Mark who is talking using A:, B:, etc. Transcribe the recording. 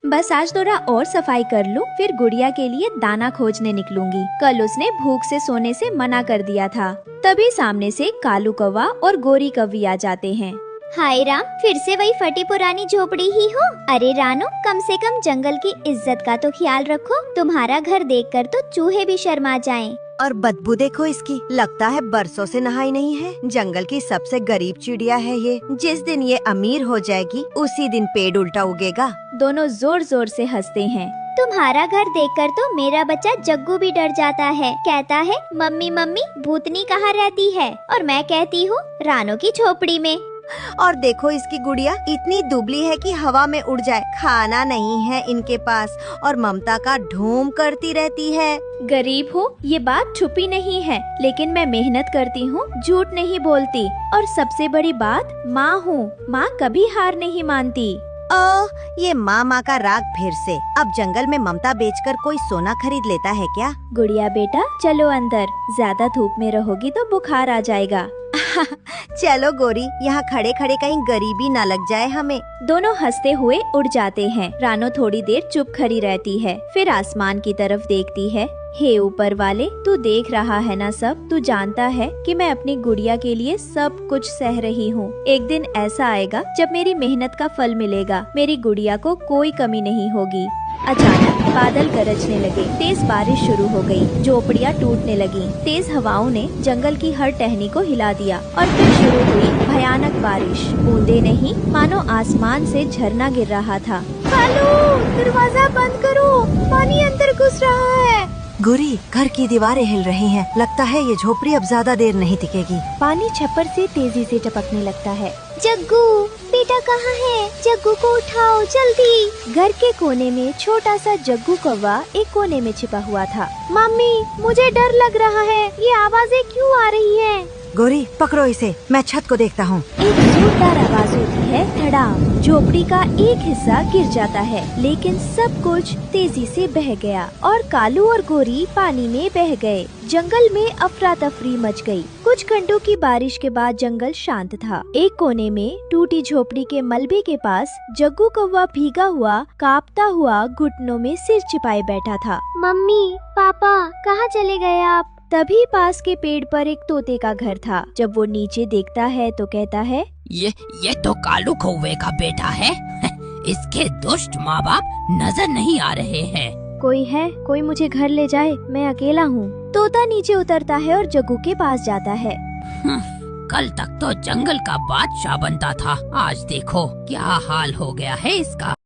A: बस आज थोड़ा और सफाई कर लूं, फिर गुड़िया के लिए दाना खोजने निकलूंगी। कल उसने भूख से सोने से मना कर दिया था। तभी सामने से कालू कौवा और गोरी कौवी आ जाते हैं।
B: हाय राम, फिर से वही फटी पुरानी झोपड़ी ही हो। अरे रानो, कम से कम जंगल की इज्जत का तो ख्याल रखो। तुम्हारा घर देखकर तो चूहे भी शर्मा जाएं।
C: और बदबू देखो इसकी, लगता है बरसों से नहाई नहीं है। जंगल की सबसे गरीब चिड़िया है ये। जिस दिन ये अमीर हो जाएगी उसी दिन पेड़ उल्टा उगेगा।
A: दोनों जोर जोर से हंसते हैं।
B: तुम्हारा घर देखकर तो मेरा बच्चा जग्गू भी डर जाता है। कहता है मम्मी मम्मी भूतनी कहाँ रहती है, और मैं कहती हूँ रानो की झोपड़ी में।
C: और देखो इसकी गुड़िया इतनी दुबली है कि हवा में उड़ जाए। खाना नहीं है इनके पास और ममता का ढोम करती रहती है।
A: गरीब हूँ ये बात छुपी नहीं है, लेकिन मैं मेहनत करती हूँ, झूठ नहीं बोलती। और सबसे बड़ी बात, माँ हूँ। माँ कभी हार नहीं मानती।
C: ये माँ का राग फिर से। अब जंगल में ममता बेचकर कोई सोना खरीद लेता है क्या?
A: गुड़िया बेटा चलो अंदर, ज्यादा धूप में रहोगी तो बुखार आ जाएगा।
C: चलो गोरी, यहाँ खड़े खड़े कहीं गरीबी न लग जाए हमें।
A: दोनों हंसते हुए उड़ जाते हैं। रानो थोड़ी देर चुप खड़ी रहती है, फिर आसमान की तरफ देखती है। हे ऊपर वाले, तू देख रहा है ना सब। तू जानता है कि मैं अपनी गुड़िया के लिए सब कुछ सह रही हूँ। एक दिन ऐसा आएगा जब मेरी मेहनत का फल मिलेगा। मेरी गुड़िया को कोई कमी नहीं होगी। अचानक बादल गरजने लगे, तेज बारिश शुरू हो गई, झोपड़ियाँ टूटने लगी। तेज हवाओं ने जंगल की हर टहनी को हिला दिया और फिर शुरू हुई भयानक बारिश। बूंदे नहीं, मानो आसमान से झरना गिर रहा था। कालू, दरवाजा बंद करो, पानी अंदर घुस रहा है।
C: गोरी, घर की दीवारें हिल रही हैं। लगता है ये झोपड़ी अब ज्यादा देर नहीं टिकेगी।
A: पानी छप्पर से तेजी से टपकने लगता है।
B: जग्गू बेटा कहाँ है? जग्गू को उठाओ जल्दी।
A: घर के कोने में छोटा सा जग्गू कौवा एक कोने में छिपा हुआ था। मम्मी, मुझे डर लग रहा है, ये आवाजें क्यों आ रही हैं?
C: गोरी पकड़ो इसे, मैं छत को देखता हूँ।
A: एक जोरदार आवाज होती है, धड़ाम। झोपड़ी का एक हिस्सा गिर जाता है, लेकिन सब कुछ तेजी से बह गया और कालू और गोरी पानी में बह गए। जंगल में अफरा तफरी मच गई। कुछ घंटों की बारिश के बाद जंगल शांत था। एक कोने में टूटी झोपड़ी के मलबे के पास जग्गू कौवा भीगा हुआ, कांपता हुआ, घुटनों में सिर छिपाए बैठा था।
B: मम्मी पापा कहाँ चले गए आप?
A: तभी पास के पेड़ पर एक तोते का घर था। जब वो नीचे देखता है तो कहता है,
D: ये तो कालू कौवे का बेटा है। इसके दुष्ट माँ बाप नजर नहीं आ रहे हैं।
A: कोई है, कोई मुझे घर ले जाए, मैं अकेला हूँ। तोता नीचे उतरता है और जग्गू के पास जाता है।
D: कल तक तो जंगल का बादशाह बनता था, आज देखो क्या हाल हो गया है इसका।